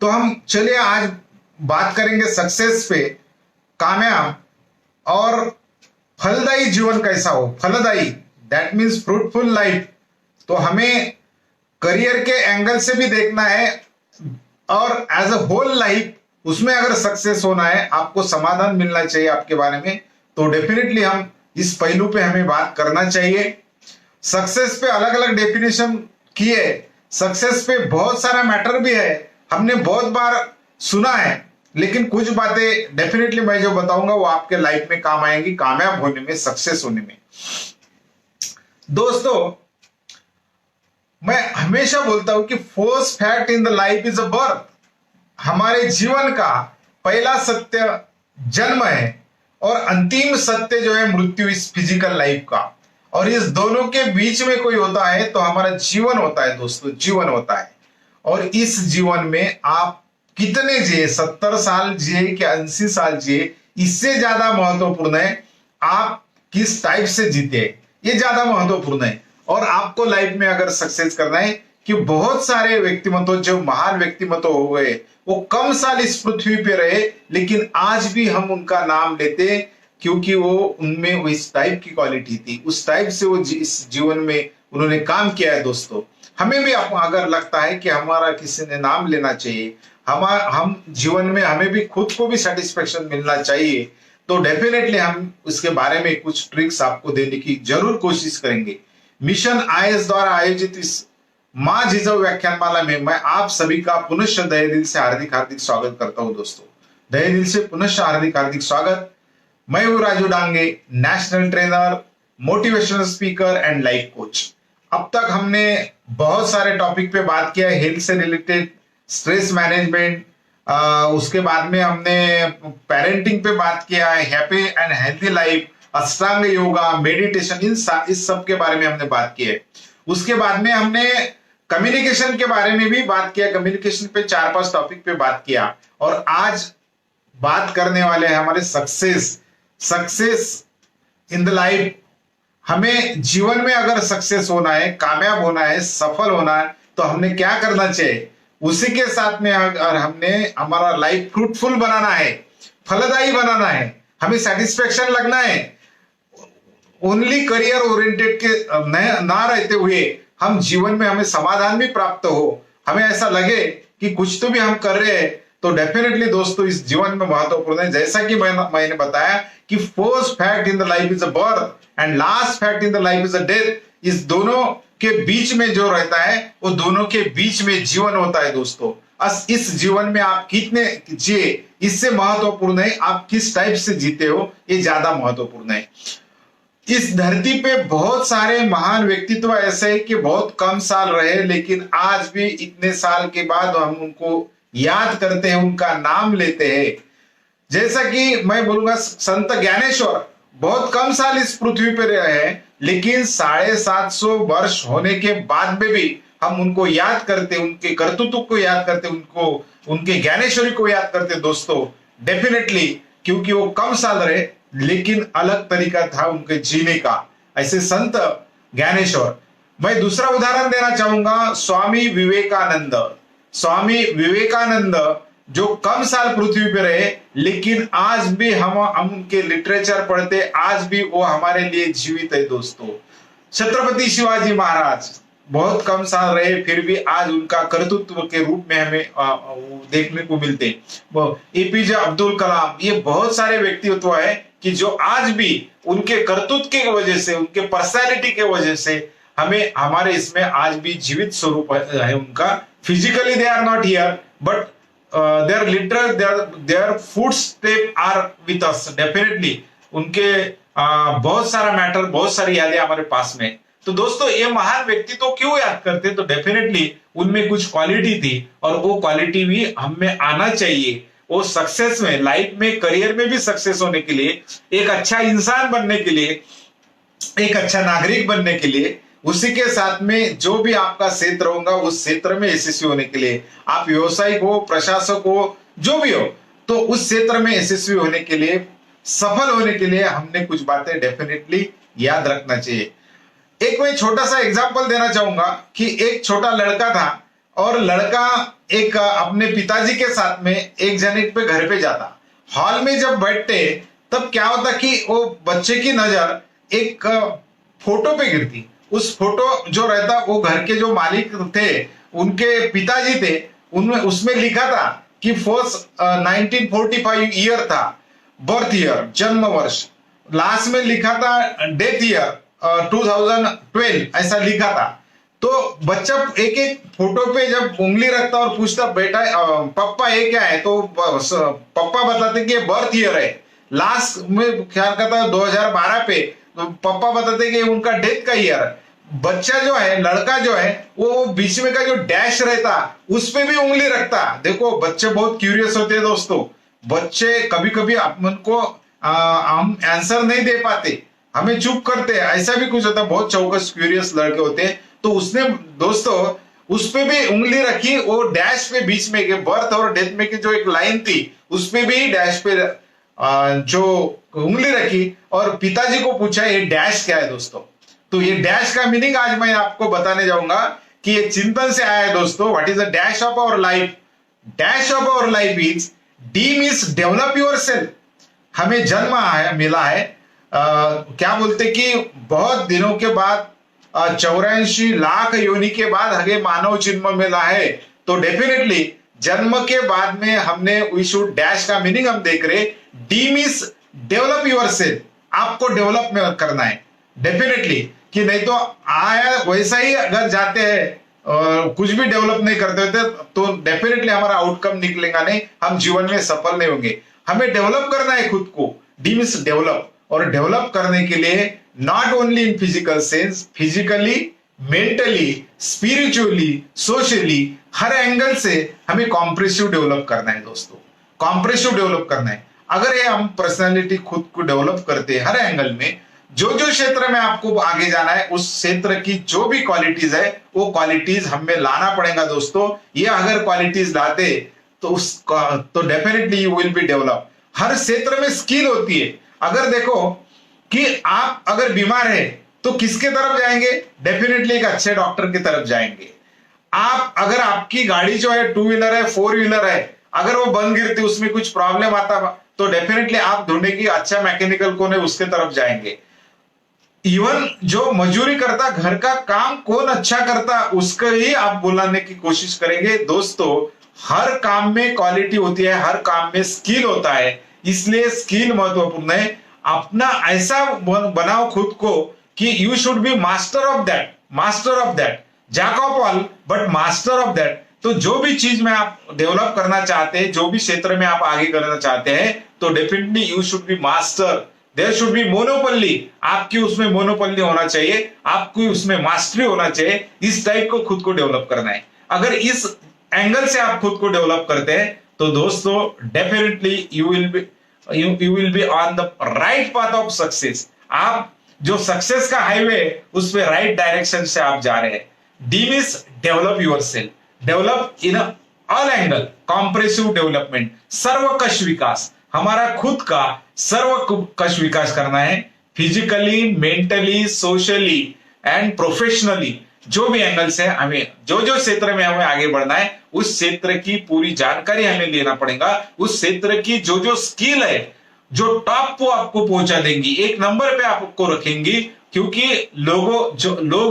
तो हम चलिए आज बात करेंगे सक्सेस पे, कामयाब और फलदायी जीवन कैसा हो। फलदायी दैट मीन्स फ्रूटफुल लाइफ। तो हमें करियर के एंगल से भी देखना है और एज अ होल लाइफ उसमें अगर सक्सेस होना है, आपको समाधान मिलना चाहिए आपके बारे में, तो डेफिनेटली हम इस पहलू पे हमें बात करना चाहिए। सक्सेस पे अलग अलग डेफिनेशन की है, सक्सेस पे बहुत सारा मैटर भी है, हमने बहुत बार सुना है, लेकिन कुछ बातें डेफिनेटली मैं जो बताऊंगा वो आपके लाइफ में काम आएंगी, कामयाब होने में, सक्सेस होने में। दोस्तों, मैं हमेशा बोलता हूं कि first fact in the life is a birth. हमारे जीवन का पहला सत्य जन्म है और अंतिम सत्य जो है मृत्यु, इस फिजिकल लाइफ का। और इस दोनों के बीच में कोई होता है तो हमारा जीवन होता है दोस्तों, जीवन होता है। और इस जीवन में आप कितने जिए, 70 साल जिए कि 80 साल जिए, इससे ज्यादा महत्वपूर्ण है आप किस टाइप से जीते, ये ज्यादा महत्वपूर्ण है। और आपको लाइफ में अगर सक्सेस करना है, कि बहुत सारे व्यक्तिमत्व जो महान व्यक्तिमत्व हो गए, वो कम साल इस पृथ्वी पे रहे, लेकिन आज भी हम उनका नाम लेते क्योंकि वो उनमें इस टाइप की क्वालिटी थी, उस टाइप से वो इस जीवन में उन्होंने काम किया है। दोस्तों, हमें भी अगर लगता है कि हमारा किसी ने नाम लेना चाहिए, हम जीवन में हमें भी खुद को भी सेटिस्फेक्शन मिलना चाहिए, तो डेफिनेटली हम उसके बारे में कुछ ट्रिक्स आपको देने की जरूर कोशिश करेंगे। मिशन आईएएस द्वारा आयोजित इस मां जिजाऊ व्याख्यानमाला में मैं आप सभी का पुनः तहे दिल से हार्दिक हार्दिक स्वागत करता हूं। दोस्तों, तहे दिल से पुनः हार्दिक हार्दिक स्वागत। मैं हूं Raju Dange, national trainer, motivational speaker and life coach. अब तक हमने बहुत सारे टॉपिक पे बात किया है, हेल्थ से रिलेटेड, स्ट्रेस मैनेजमेंट, उसके बाद में हमने पेरेंटिंग पे बात किया है, happy and healthy life, Ashtanga yoga, meditation, इस सब के बारे में हमने बात की है। उसके बाद में हमने कम्युनिकेशन के बारे में भी बात किया, कम्युनिकेशन पे 4-5 टॉपिक पे बात किया। और आज बात करने वाले हैं हमारे सक्सेस इन द लाइफ। हमें जीवन में अगर सक्सेस होना है, कामयाब होना है, सफल होना है, तो हमने क्या करना चाहिए, उसी के साथ में अगर हमने हमारा लाइफ फ्रूटफुल बनाना है, फलदायी बनाना है, हमें सेटिस्फेक्शन लगना है, ओनली करियर ओरिएंटेड के ना रहते हुए हम जीवन में हमें समाधान भी प्राप्त हो, हमें ऐसा लगे कि कुछ तो भी हम कर रहे हैं, तो डेफिनेटली दोस्तों इस जीवन में महत्वपूर्ण है। जैसा कि मैंने बताया कि first fact in the life is a birth and last fact in the life is a death. इस दोनों के बीच में जो रहता है, वो दोनों के बीच में जीवन होता है। दोस्तों, इस जीवन में आप कितने जिए, इससे महत्वपूर्ण है आप किस टाइप से जीते हो, ये ज्यादा महत्वपूर्ण है। इस धरती पे बहुत सारे महान व्यक्तित्व ऐसे हैं कि बहुत कम साल रहे, लेकिन आज भी इतने साल के बाद हम उनको याद करते हैं, उनका नाम लेते हैं। जैसा कि मैं बोलूंगा, संत ज्ञानेश्वर बहुत कम साल इस पृथ्वी पर रहे हैं, लेकिन 750 वर्ष होने के बाद में भी हम उनको याद करते, उनके कर्तृत्व को याद करते, उनके ज्ञानेश्वरी को याद करते। दोस्तों, डेफिनेटली क्योंकि वो कम साल रहे, लेकिन अलग तरीका था उनके जीने का। ऐसे संत ज्ञानेश्वर। मैं दूसरा उदाहरण देना चाहूंगा, स्वामी विवेकानंद। स्वामी विवेकानंद जो कम साल पृथ्वी पे रहे, लेकिन आज भी हम उनके लिटरेचर पढ़ते, आज भी वो हमारे लिए जीवित है। दोस्तों, छत्रपति शिवाजी महाराज बहुत कम साल रहे, फिर भी आज उनका कर्तृत्व के रूप में हमें देखने को मिलते। एपीजे अब्दुल कलाम, ये बहुत सारे व्यक्तित्व है कि जो आज भी उनके कर्तृत्व के वजह से, उनके पर्सनैलिटी के वजह से हमें हमारे इसमें आज भी जीवित स्वरूप है उनका। Physically they are not here, but their literal their footsteps are with us definitely। उनके बहुत सारा मैटर, बहुत सारी यादें हमारे पास में। तो दोस्तों, ये महान व्यक्ति तो क्यों याद करते, तो डेफिनेटली उनमें कुछ क्वालिटी थी और वो क्वालिटी भी हम में आना चाहिए। वो सक्सेस में, लाइफ में, करियर में भी सक्सेस होने के लिए, एक अच्छा इंसान बनने के लिए, एक अच्छा नागरिक बनने के लिए, उसी के साथ में जो भी आपका क्षेत्र होगा उस क्षेत्र में यशस्वी होने के लिए, आप व्यवसायिक हो, प्रशासक हो, जो भी हो, तो उस क्षेत्र में यशस्वी होने के लिए, सफल होने के लिए हमने कुछ बातें डेफिनेटली याद रखना चाहिए। एक मैं छोटा सा एग्जांपल देना चाहूंगा कि एक छोटा लड़का था और लड़का एक अपने पिताजी के साथ में एक जने पे घर पे जाता। हॉल में जब बैठते तब क्या होता कि वो बच्चे की नजर एक फोटो पे गिरती। उस फोटो जो रहता, वो घर के जो मालिक थे उनके पिताजी थे, उनमें उसमें लिखा था कि फर्स्ट 1945 ईयर था, बर्थ ईयर जन्म वर्ष, लास्ट में लिखा था डेथ ईयर 2012 ऐसा लिखा था। तो बच्चा एक एक फोटो पे जब उंगली रखता और पूछता बेटा पप्पा ये क्या है, तो पप्पा बताते कि ये बर्थ ईयर है। लास्ट में ख्याल करता 2012 पे तो पप्पा बताते कि उनका डेथ का ईयर है। बच्चा जो है, लड़का जो है, वो बीच में का जो डैश रहता उस पे भी उंगली रखता। देखो बच्चे बहुत क्यूरियस होते हैं दोस्तों। बच्चे कभी कभी अपन को हम आंसर नहीं दे पाते, हमें चुप करते हैं, ऐसा भी कुछ होता है। बहुत चौकस क्यूरियस लड़के होते हैं। तो उसने दोस्तों उस पे भी उंगली रखी, वो डैश पे बीच में के बर्थ और डेथ में की जो एक लाइन थी उस पे भी डैश पे जो उंगली रखी और पिताजी को पूछा ये डैश क्या है दोस्तों। तो ये डैश का मीनिंग आज मैं आपको बताने जाऊंगा कि ये चिंतन से आया है दोस्तों। What is the dash of our life? Dash of our life is D means develop yourself. हमें जन्म मिला है, क्या बोलते कि बहुत दिनों के बाद 84 लाख योनि के बाद हमें मानव जन्म मिला है। तो डेफिनेटली जन्म के बाद में हमने वी शुड डैश का मीनिंग हम देख रहे। D means develop your self, आपको डेवलप करना है डेफिनेटली। कि नहीं तो आया वैसा ही अगर जाते हैं कुछ भी डेवलप नहीं करते होते तो डेफिनेटली हमारा आउटकम निकलेगा नहीं, हम जीवन में सफल नहीं होंगे। हमें डेवलप करना है खुद को, डी मीन्स डेवलप। और डेवलप करने के लिए not only in physical sense, physically, mentally, spiritually, socially, her angle से हमें कॉम्प्रेसिव डेवलप करना है दोस्तों। कॉम्प्रेसिव डेवलप करना है। अगर ये हम पर्सनालिटी खुद को डेवलप करते हैं हर एंगल में, जो जो क्षेत्र में आपको आगे जाना है उस क्षेत्र की जो भी क्वालिटीज है वो क्वालिटीज हमें लाना पड़ेगा दोस्तों। ये अगर क्वालिटीज लाते तो तो definitely you will be develop. हर क्षेत्र में स्किल होती है। अगर देखो कि आप अगर बीमार है तो किसके तरफ जाएंगे? डेफिनेटली एक अच्छे डॉक्टर की तरफ जाएंगे। आप अगर आपकी गाड़ी जो है 2 व्हीलर है, 4 व्हीलर है, अगर वो बंद गिरती, उसमें कुछ प्रॉब्लम आता तो डेफिनेटली आप ढूंढे की अच्छा मैकेनिकल कौन है उसके तरफ जाएंगे। इवन जो मजदूरी करता, घर का काम कौन अच्छा करता उसको ही आप बुलाने की कोशिश करेंगे। दोस्तों हर काम में क्वालिटी होती है, हर काम में स्किल होता है, इसलिए स्किल महत्वपूर्ण है। अपना ऐसा बनाओ खुद को कि you should be master of that, master of that, jack of all but master of that. तो जो भी चीज में आप डेवलप करना चाहते हैं, जो भी क्षेत्र में आप आगे करना चाहते हैं, तो definitely you should be master. There should be monopoly, आपकी उसमें मोनोपोली होना चाहिए, आपकी उसमें मास्टरी होना चाहिए। इस टाइप को खुद को डेवलप करना है। अगर इस एंगल से आप खुद को डेवलप करते हैं तो दोस्तों definitely you will be on the right path of success. आप जो सक्सेस का हाईवे उस पे राइट डायरेक्शन से आप जा रहे हैं। D means develop yourself, develop in all angle, comprehensive development, सर्वकष विकास। हमारा खुद का सर्वकष विकास करना है, physically, mentally, socially and professionally. जो भी एंगल से हमें जो जो क्षेत्र में हमें आगे बढ़ना है उस क्षेत्र की पूरी जानकारी हमें लेना पड़ेगा। उस क्षेत्र की जो जो स्किल है जो टॉप को आपको पहुंचा देंगी, एक नंबर पे आपको रखेंगी। क्योंकि लोग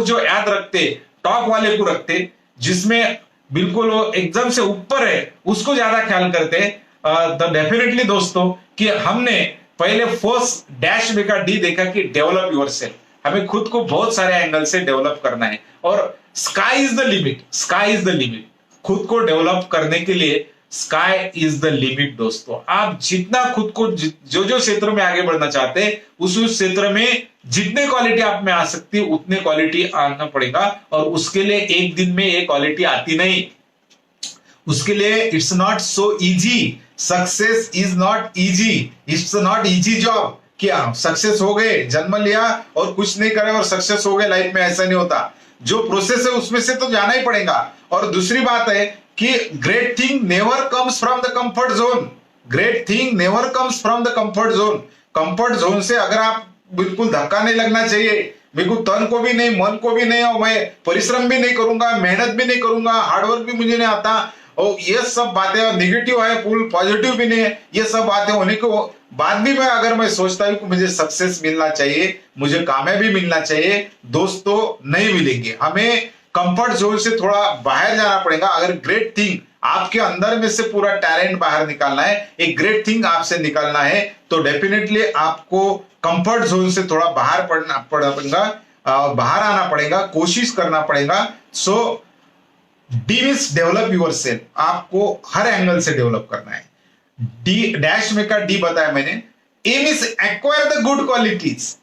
जो याद रखते टॉप वाले को रखते, जिसमें बिल्कुल वो एकदम से ऊपर है उसको ज्यादा ख्याल करते। तो डेफिनेटली दोस्तों कि हमने पहले फर्स्ट डैश में का डी देखा कि डेवलप योर सेल्फ। हमें खुद को बहुत सारे एंगल से डेवलप करना है और sky is the limit, sky is the limit. खुद को डेवलप करने के लिए स्काई इज द लिमिट दोस्तों। आप जितना खुद को जो जो क्षेत्र में आगे बढ़ना चाहते हैं उस क्षेत्र में जितने क्वालिटी आप में आ सकती है उतने क्वालिटी आना पड़ेगा। और उसके लिए एक दिन में ये क्वालिटी आती नहीं, उसके लिए it's not so easy. Success is not easy, it's not easy job. क्या सक्सेस हो गए, जन्म लिया और कुछ नहीं करे और सक्सेस हो गए लाइफ में, ऐसा नहीं होता। जो प्रोसेस है उसमें से तो जाना ही पड़ेगा। और दूसरी बात है कि great thing never comes from the comfort zone, great thing never comes from the comfort zone. Comfort zone से अगर आप बिल्कुल धक्का नहीं लगना चाहिए, बिल्कुल तन को भी नहीं, मन को भी नहीं, और मैं परिश्रम भी नहीं करूंगा, मेहनत भी नहीं करूंगा, हार्डवर्क भी मुझे नहीं आता, और ये सब बातें निगेटिव है, फुल पॉजिटिव भी नहीं है, ये सब बातें होने के बाद भी मैं अगर मैं सोचता हूँ कि मुझे सक्सेस मिलना चाहिए, मुझे कामयाबी मिलना चाहिए, दोस्तों नहीं मिलेंगे। हमें कंफर्ट जोन से थोड़ा बाहर जाना पड़ेगा। अगर ग्रेट थिंग आपके अंदर में से पूरा टैलेंट बाहर निकालना है, एक ग्रेट थिंग आपसे निकालना है, तो डेफिनेटली आपको कंफर्ट जोन से थोड़ा बाहर पड़ेगा, बाहर आना पड़ेगा, कोशिश करना पड़ेगा। So D means develop yourself, आपको हर एंगल से डेवलप करना है। डी डैश में का डी बताया मैंने। A means acquire the good qualities,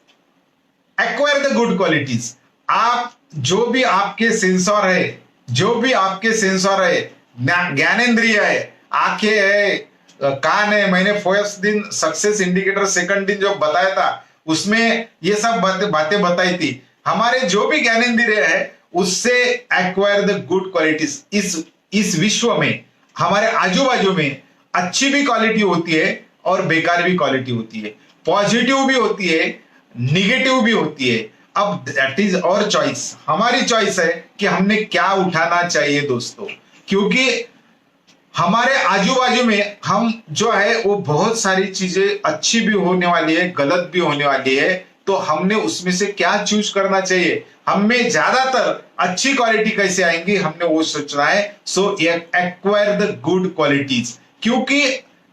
acquire the good qualities. आप जो भी आपके सेंसर है, जो भी आपके सेंसर है, ज्ञानेंद्रिय है, आंखें है, कान है, मैंने फर्स्ट दिन सक्सेस इंडिकेटर सेकंड दिन जो बताया था उसमें ये सब बातें बताई थी। हमारे जो भी ज्ञानेंद्रिय है उससे एक्वायर द गुड क्वालिटीज। इस विश्व में हमारे आजू बाजू में अच्छी भी क्वालिटी होती है और बेकार भी क्वालिटी होती है, पॉजिटिव भी होती है, निगेटिव भी होती है। अब दैट इज और चॉइस, हमारी चॉइस है कि हमने क्या उठाना चाहिए दोस्तों, क्योंकि हमारे आजू बाजू में हम जो है वो बहुत सारी चीजें अच्छी भी होने वाली है, गलत भी होने वाली है, तो हमने उसमें से क्या चूज करना चाहिए। हमें ज्यादातर अच्छी क्वालिटी कैसे आएंगी हमने वो सोचना है। सो एक्वायर द गुड क्वालिटीज, क्योंकि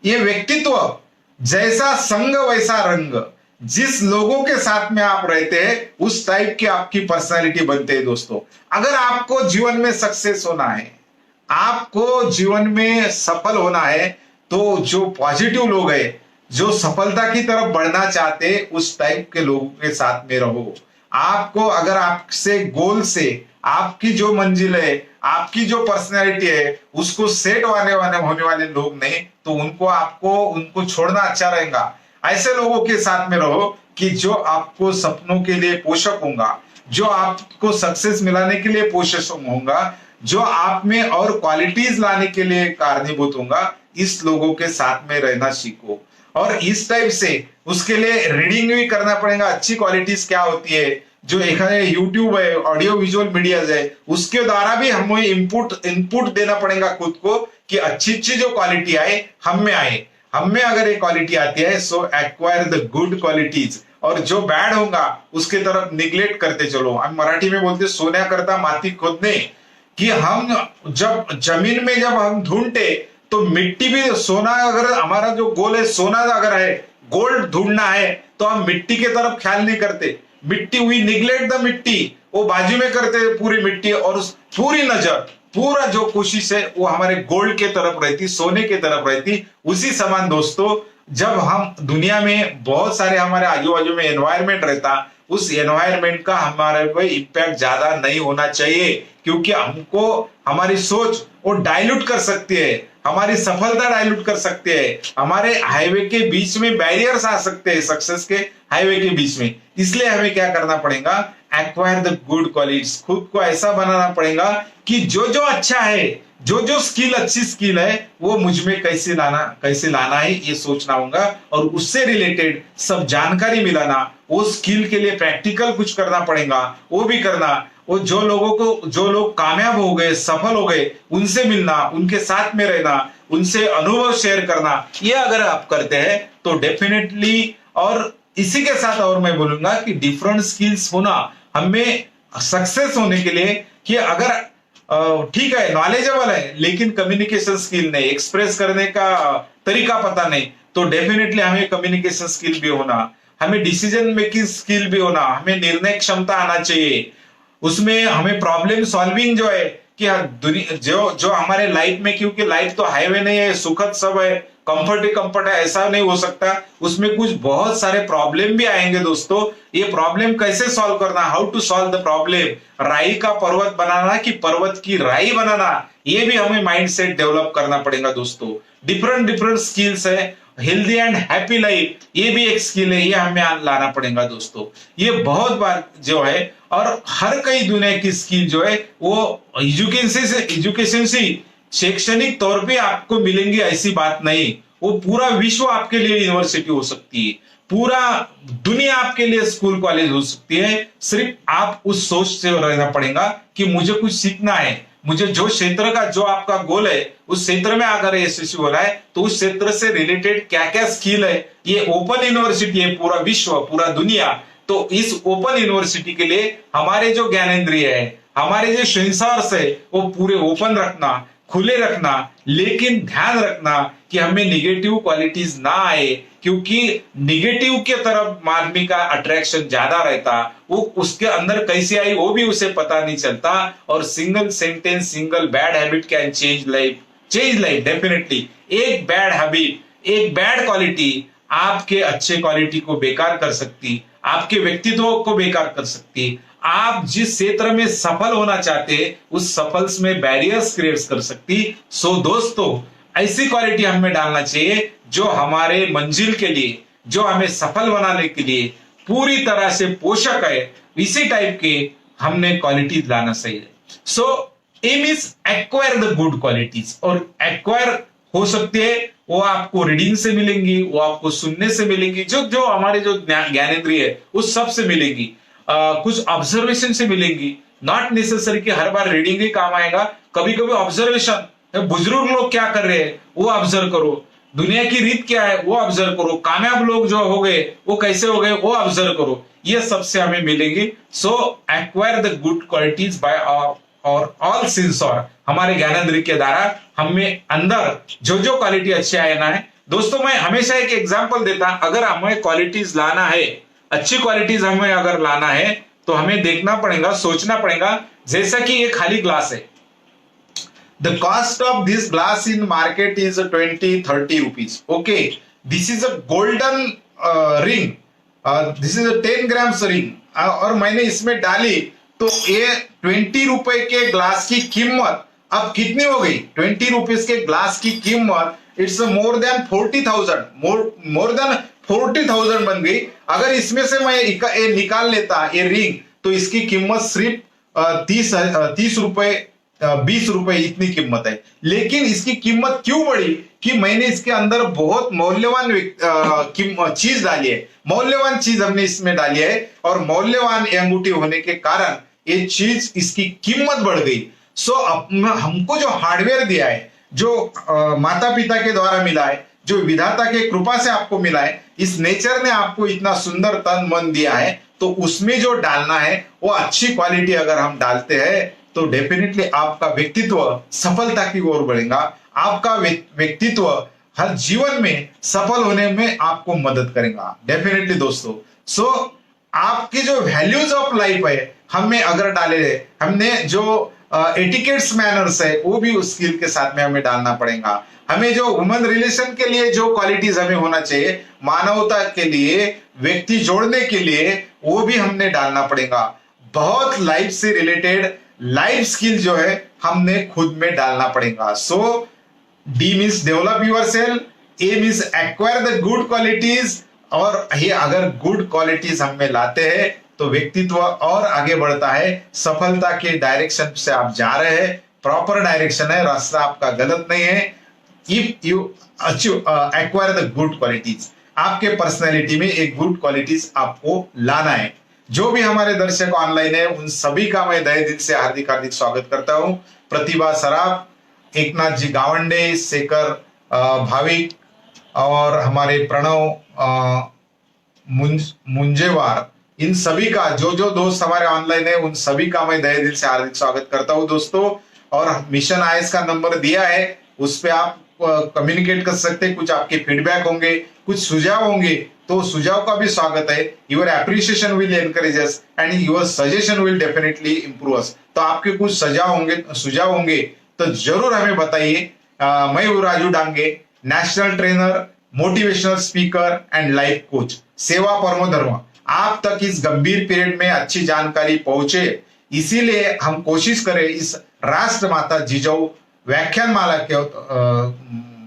ये व्यक्तित्व जैसा संग वैसा रंग, जिस लोगों के साथ में आप रहते हैं उस टाइप की आपकी पर्सनालिटी बनते हैं दोस्तों। अगर आपको जीवन में सक्सेस होना है, आपको जीवन में सफल होना है, तो जो पॉजिटिव लोग हैं, जो सफलता की तरफ बढ़ना चाहते हैं, उस टाइप के लोगों के साथ में रहो। आपको अगर आपसे गोल से आपकी जो मंजिल है, आपकी जो पर्सनैलिटी है उसको सेट होने वाले लोग नहीं, तो उनको छोड़ना अच्छा रहेगा। ऐसे लोगों के साथ में रहो कि जो आपको सपनों के लिए पोषक होगा, जो आपको सक्सेस मिलाने के लिए पोषक होगा, जो आप में और क्वालिटीज लाने के लिए कारणीभूत होगा। इस लोगों के साथ में रहना सीखो। और इस टाइप से उसके लिए रीडिंग भी करना पड़ेगा, अच्छी क्वालिटीज क्या होती है, जो एक यूट्यूब है, ऑडियो विजुअल मीडिया है, उसके द्वारा भी हमें इनपुट देना पड़ेगा खुद को कि अच्छी जो क्वालिटी आए हम में आए। हम में अगर ये क्वालिटी आती है सो एक्वायर द गुड क्वालिटीज, और जो बैड होगा उसके तरफ निग्लेक्ट करते चलो। हम मराठी में बोलते सोन्या करता माती खोदने, कि हम जब जमीन में जब हम ढूंढते तो मिट्टी भी सोना, अगर हमारा जो गोल है सोना अगर है, गोल्ड ढूंढना है, तो हम मिट्टी के तरफ ख्याल नहीं करते। मिट्टी हुई निग्लेक्ट द मिट्टी, वो बाजू में करते पूरी मिट्टी, और पूरी नजर पूरा जो कोशिश है वो हमारे गोल्ड के तरफ रहती, सोने के तरफ रहती। उसी समान दोस्तों, जब हम दुनिया में बहुत सारे हमारे आजू बाजू में एनवायरमेंट रहता, उस एनवायरमेंट का हमारे पे इम्पैक्ट ज्यादा नहीं होना चाहिए, क्योंकि हमको हमारी सोच वो डाइल्यूट कर सकती है, हमारी सफलता डाइल्यूट कर सकती है, हमारे हाईवे के बीच में बैरियर्स आ सकते हैं, सक्सेस के हाईवे के बीच में। इसलिए हमें क्या करना पड़ेगा, एक्वायर द गुड क्वालिटीज। खुद को ऐसा बनाना पड़ेगा कि जो जो अच्छा है, जो जो स्किल अच्छी स्किल है वो मुझ में कैसे लाना है ये सोचना होगा, और उससे रिलेटेड सब जानकारी मिलाना, वो स्किल के लिए प्रैक्टिकल कुछ करना पड़ेगा, वो भी करना। वो जो लोग कामयाब हो गए, सफल हो गए, उनसे मिलना, उनके साथ में रहना, उनसे अनुभव शेयर करना, ये अगर आप करते हैं तो डेफिनेटली। और इसी के साथ और मैं बोलूंगा कि डिफरेंट स्किल्स होना हमें सक्सेस होने के लिए, कि अगर ठीक है नॉलेजेबल है लेकिन कम्युनिकेशन स्किल नहीं, एक्सप्रेस करने का तरीका पता नहीं, तो डेफिनेटली हमें कम्युनिकेशन स्किल भी होना, हमें डिसीजन मेकिंग स्किल भी होना, हमें निर्णय क्षमता आना चाहिए। उसमें हमें प्रॉब्लम सॉल्विंग जो है कि जो हमारे लाइफ में, क्योंकि लाइफ तो हाईवे नहीं है, सुखद सब है, कंफर्ट है, ऐसा नहीं हो सकता। उसमें कुछ बहुत सारे प्रॉब्लम भी आएंगे दोस्तों। ये प्रॉब्लम कैसे सॉल्व करना, how to solve the problem, राई का पर्वत बनाना कि पर्वत की राई बनाना, ये भी हमें माइंडसेट डेवलप करना पड़ेगा दोस्तों। डिफरेंट स्किल्स है। हेल्दी एंड हैप्पी लाइफ, ये भी एक स्किल है, ये हमें लाना पड़ेगा दोस्तों। ये बहुत बार जो है, और हर कई दुनिया की स्किल जो है वो एजुकेशन से शैक्षणिक तौर पे आपको मिलेंगी ऐसी बात नहीं। वो पूरा विश्व आपके लिए यूनिवर्सिटी हो सकती है, पूरा दुनिया आपके लिए स्कूल कॉलेज हो सकती है। सिर्फ आप उस सोच से रहना पड़ेगा कि मुझे कुछ सीखना है, मुझे जो क्षेत्र का जो आपका गोल है उस क्षेत्र में अगर यशस्वी हो रहा है तो उस क्षेत्र से रिलेटेड क्या क्या स्किल है, ये ओपन यूनिवर्सिटी है, पूरा विश्व पूरा दुनिया। तो इस ओपन यूनिवर्सिटी के लिए हमारे जो ज्ञानेंद्रिय है, हमारे जो सेंसर्स है, वो पूरे ओपन रखना, खुले रखना, लेकिन ध्यान रखना कि हमें निगेटिव क्वालिटीज ना आए, क्योंकि निगेटिव के तरफ आदमी का अट्रैक्शन ज्यादा रहता, वो उसके अंदर कैसे आई वो भी उसे पता नहीं चलता। और single sentence, single bed habit can change life definitely. एक बैड हैबिट, एक बैड क्वालिटी आपके अच्छे क्वालिटी को बेकार कर सकती, आपके व्यक्तित्व को बेकार कर सकती। आप जिस क्षेत्र में सफल होना चाहते उस सफल में बैरियर्स क्रिएट कर सकती। सो दोस्तों, ऐसी क्वालिटी हमें डालना चाहिए जो हमारे मंजिल के लिए, जो हमें सफल बनाने के लिए पूरी तरह से पोषक है। इसी टाइप के हमने क्वालिटीज लाना चाहिए। So aim is acquire the good qualities, और एक्वायर हो सकती है वो आपको रीडिंग से मिलेंगी, वो आपको सुनने से मिलेंगी, जो जो हमारे जो ज्ञानेंद्रिय है उस सब से मिलेंगी, कुछ ऑब्जर्वेशन से मिलेंगी। नॉट नेसेसरी कि हर बार रीडिंग ही काम आएगा, कभी कभी ऑब्जर्वेशन, बुजुर्ग लोग क्या कर रहे हैं वो ऑब्जर्व करो, दुनिया की रीत क्या है वो ऑब्जर्व करो, कामयाब लोग जो हो गए वो कैसे हो गए वो ऑब्जर्व करो, ये सबसे हमें मिलेंगी। So acquire the good qualities by और ऑल सेंसर, हमारे ज्ञानेंद्रिय के द्वारा हमें अंदर जो जो क्वालिटी अच्छी आना है। दोस्तों, मैं हमेशा एक एग्जांपल देता, अगर हमें क्वालिटीज लाना है, अच्छी क्वालिटीज हमें अगर लाना है तो हमें देखना पड़ेगा, सोचना पड़ेगा। जैसा कि ये खाली ग्लास है, the cost of this glass in market is 20-30 rupees. Okay, this is a golden ring, this is a 10 grams ring, और मैंने इसमें डाली तो ये 20 रुपए के ग्लास की कीमत अब कितनी हो गई? 20 रुपीज के ग्लास की कीमत it's more then 40,000, more than 40,000 बन गई। अगर इसमें से मैं ये निकाल लेता ये रिंग, तो इसकी कीमत सिर्फ 30 रुपए, 20 रुपए इतनी कीमत है। लेकिन इसकी कीमत क्यों बढ़ी? कि मैंने इसके अंदर बहुत मौल्यवान चीज डाली है, मौल्यवान चीज हमने इसमें डाली है, और मौल्यवान अंगूठी होने के कारण ये चीज, इसकी कीमत बढ़ गई। सो हमको जो हार्डवेयर दिया है, जो माता पिता के द्वारा मिला है, जो विधाता के कृपा से आपको मिला है, इस नेचर ने आपको इतना सुंदर तन मन दिया है, तो उसमें जो डालना है वो अच्छी क्वालिटी अगर हम डालते हैं तो डेफिनेटली आपका व्यक्तित्व सफलता की ओर बढ़ेगा। आपका व्यक्तित्व हर जीवन में सफल होने में आपको मदद करेगा डेफिनेटली दोस्तों। सो आपकी जो वैल्यूज ऑफ लाइफ है हमें अगर डाले, हमने जो एटिकेट्स मैनर्स है वो भी उस स्किल के साथ में हमें डालना पड़ेगा। हमें जो ह्यूमन रिलेशन के लिए जो क्वालिटीज हमें होना चाहिए, मानवता के लिए, व्यक्ति जोड़ने के लिए, वो भी हमने डालना पड़ेगा। बहुत लाइफ से रिलेटेड लाइफ स्किल जो है हमने खुद में डालना पड़ेगा। So D means develop yourself, A means acquire the good qualities, और ये अगर गुड क्वालिटीज हम में लाते हैं तो व्यक्तित्व और आगे बढ़ता है, सफलता के डायरेक्शन से आप जा रहे हैं, प्रॉपर डायरेक्शन है, रास्ता आपका गलत नहीं है। If you achieve acquire the good qualities, आपके पर्सनैलिटी में एक गुड क्वालिटीज आपको लाना है। जो भी हमारे दर्शक ऑनलाइन है उन सभी का मैं तहे दिल से हार्दिक हार्दिक स्वागत करता हूं। प्रतिभा सराफ, एकनाथ जी गावंडे, शेखर भाविक, और हमारे प्रणव मुंजेवार, इन सभी का, जो जो दोस्त हमारे ऑनलाइन है उन सभी का मैं तहे दिल से हार्दिक स्वागत करता हूं दोस्तों। और मिशन आईएएस का नंबर दिया है, उस पर आप कम्युनिकेट कर सकते हैं। कुछ आपके फीडबैक होंगे, कुछ सुझाव होंगे, तो सुझाव का भी स्वागत है। Your appreciation will encourage us and your suggestion will definitely improve us. तो आपके कुछ सुझाव होंगे तो जरूर हमें बताइए। मैं हूं Raju Dange, national trainer, motivational speaker and life coach. सेवा परमो धर्म, आप तक इस गंभीर पीरियड में अच्छी जानकारी पहुंचे, इसीलिए हम कोशिश करें इस राष्ट्र माता जिजाऊ व्याख्यान माला के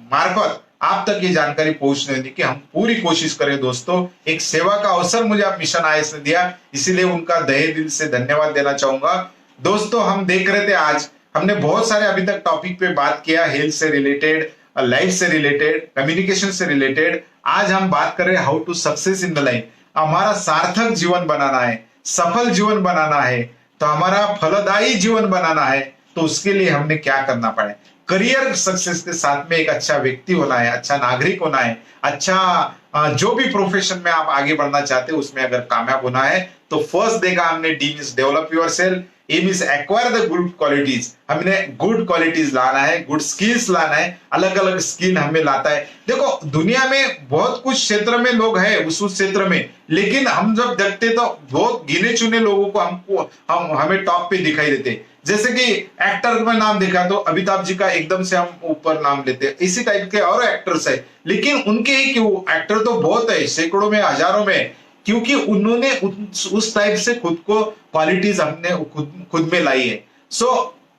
मार्फत आप तक ये जानकारी पहुंचने देने की हम पूरी कोशिश करें दोस्तों। एक सेवा का अवसर मुझे आप मिशन आईएएस ने दिया, इसीलिए उनका तहे दिल से धन्यवाद देना चाहूंगा। दोस्तों, हम देख रहे थे, आज हमने बहुत सारे अभी तक टॉपिक पे बात किया, हेल्थ से रिलेटेड, लाइफ से रिलेटेड, कम्युनिकेशन से रिलेटेड। आज हम बात कर रहे हैं how to success in the life. हमारा सार्थक जीवन बनाना है, सफल जीवन बनाना है, तो हमारा फलदायी जीवन बनाना है, तो उसके लिए हमने क्या करना पड़े। करियर सक्सेस के साथ में एक अच्छा व्यक्ति होना है, अच्छा नागरिक होना है, अच्छा जो भी प्रोफेशन में आप आगे बढ़ना चाहते हो उसमें अगर कामयाब होना है तो फर्स्ट देखा हमने D means develop yourself, A means acquire the good qualities. हमने गुड क्वालिटीज लाना है, गुड स्किल्स लाना है, अलग अलग स्किल हमें लाता है। देखो दुनिया में बहुत कुछ क्षेत्र में लोग हैं उस क्षेत्र में, लेकिन हम जब देखते तो बहुत गिने चुने लोगों को हम हमें टॉप पे दिखाई देते। जैसे कि एक्टर में नाम देखा तो अमिताभ जी का एकदम से हम ऊपर नाम लेते हैं, इसी टाइप के और एक्टर्स है, लेकिन उनके ही क्यों एक्टर तो बहुत है, सैकड़ों में हजारों में, क्योंकि उन्होंने उस टाइप से खुद को क्वालिटीज हमने खुद में लाई है। सो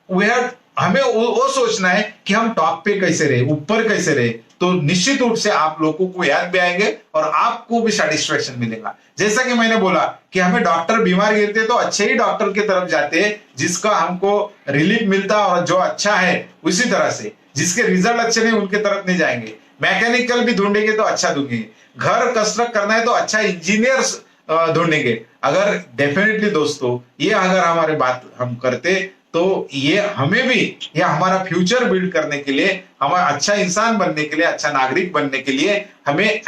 वी हैव हमें वो सोचना है कि हम टॉप पे कैसे रहे, ऊपर कैसे रहे, तो निश्चित रूप से आप लोगों को याद भी आएंगे और आपको भी सेटिस्फेक्शन मिलेगा। जैसा कि मैंने बोला कि हमें डॉक्टर बीमार गिरते तो अच्छे ही डॉक्टर की तरफ जाते हैं जिसका हमको रिलीफ मिलता और जो अच्छा है उसी तरह से, जिसके रिजल्ट अच्छे नहीं उनके तरफ नहीं जाएंगे। मैकेनिकल भी ढूंढेंगे तो अच्छा ढूंढेंगे, घर कंस्ट्रक्ट करना है तो अच्छा इंजीनियर ढूंढेंगे। अगर डेफिनेटली दोस्तों ये अगर हमारे बात हम करते तो ये हमें भी, ये हमारा फ्यूचर बिल्ड करने के लिए, हमारा अच्छा इंसान बनने के लिए, अच्छा नागरिक बनने के लिए हमें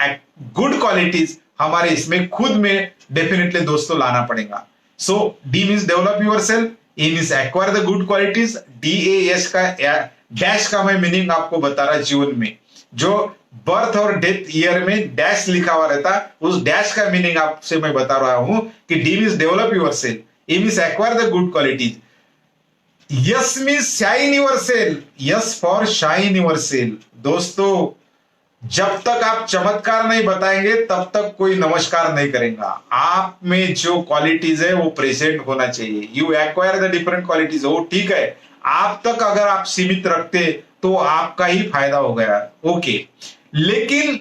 गुड क्वालिटीज हमारे इसमें खुद में डेफिनेटली दोस्तों लाना पड़ेगा। So D means develop yourself, A means acquire the good qualities, DAS का डैश का मैं मीनिंग आपको बता रहा जीवन में, जो बर्थ और डेथ ईयर में डैश लिखा हुआ रहता उस डैश का मीनिंग आपसे मैं बता रहा हूं कि D means develop yourself, A means acquire the good qualities, yes means shine your self, yes for shine your self. दोस्तों जब तक आप चमत्कार नहीं बताएंगे तब तक कोई नमस्कार नहीं करेगा। आप में जो क्वालिटीज है वो प्रेजेंट होना चाहिए। You acquire the different qualities, वो ठीक है, आप तक अगर आप सीमित रखते तो आपका ही फायदा हो गया, ओके। लेकिन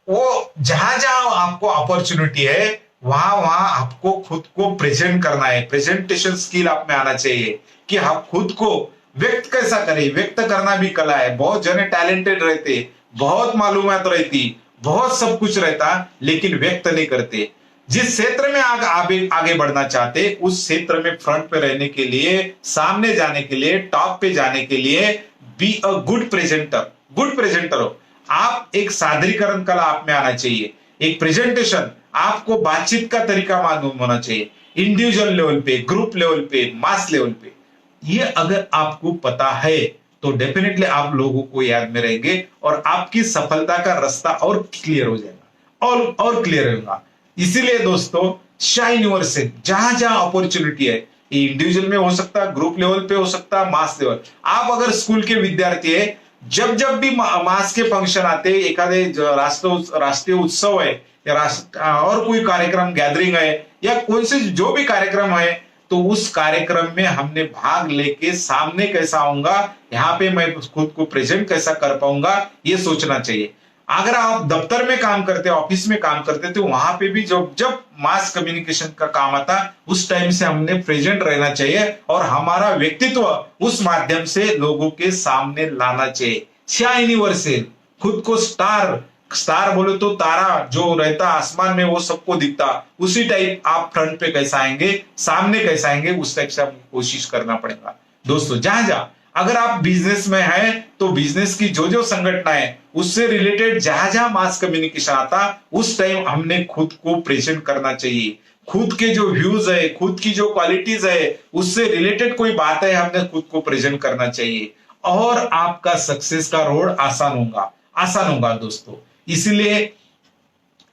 वो जहां जहां आपको अपॉर्चुनिटी है वहां वहां आपको खुद को प्रेजेंट करना है। प्रेजेंटेशन स्किल आप में आना चाहिए कि आप खुद को व्यक्त कैसा करें। व्यक्त करना भी कला है। बहुत जने टैलेंटेड रहते, बहुत मालूमात रहती, बहुत सब कुछ रहता, लेकिन व्यक्त नहीं करते। जिस क्षेत्र में आगे बढ़ना चाहते उस क्षेत्र में फ्रंट पे रहने के लिए, सामने जाने के लिए, टॉप पे जाने के लिए be a good presenter. Good presenter हो आप, एक सादरीकरण कला आप में आना चाहिए, एक प्रेजेंटेशन, आपको बातचीत का तरीका मालूम होना चाहिए, इंडिविजुअल लेवल पे, ग्रुप लेवल पे, मास लेवल पे। ये अगर आपको पता है तो डेफिनेटली आप लोगों को याद में रहेंगे और आपकी सफलता का रास्ता और क्लियर हो जाएगा और क्लियर होगा। इसीलिए दोस्तों शाइन योर सेल्फ, जहां जहां अपॉर्चुनिटी है, ये इंडिविजुअल में हो सकता है, ग्रुप लेवल पे हो सकता है, मास लेवल। आप अगर स्कूल के विद्यार्थी है, जब जब भी मास के फंक्शन आते, एखादे राष्ट्रीय उत्सव है या और कोई कार्यक्रम, गैदरिंग है या कोई से जो भी कार्यक्रम है, तो उस कार्यक्रम में हमने भाग लेके सामने कैसा आऊंगा, यहाँ पे मैं खुद को प्रेजेंट कैसा कर पाऊंगा, ये सोचना चाहिए। अगर आप दफ्तर में काम करते, ऑफिस में काम करते, तो वहां पे भी जब मास कम्युनिकेशन का काम आता उस टाइम से हमने प्रेजेंट रहना चाहिए और हमारा व्यक्तित्व उस माध्यम से लोगों के सामने लाना चाहिए। शाइन योर सेल्फ, खुद को स्टार बोले तो तारा जो रहता आसमान में वो सबको दिखता, उसी टाइप आप फ्रंट पे कैसा आएंगे, सामने कैसा आएंगे, उस टाइप से आपको कोशिश करना पड़ेगा। दोस्तों जहां जहां अगर आप बिजनेस में हैं तो बिजनेस की जो संगठना है उससे रिलेटेड जहां जहां मास कम्युनिकेशन आता उस टाइम हमने खुद को प्रेजेंट करना चाहिए। खुद के जो व्यूज है, खुद की जो क्वालिटीज है, उससे रिलेटेड कोई बात है, हमने खुद को प्रेजेंट करना चाहिए और आपका सक्सेस का रोड आसान होगा दोस्तों। इसलिए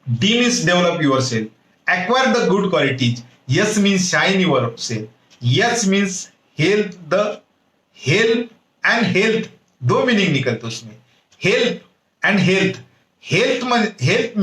D means develop your self, acquire the good qualities, yes means shine your self, yes means help and health, दो मीनिंग निकलते उसमें, help and health. Health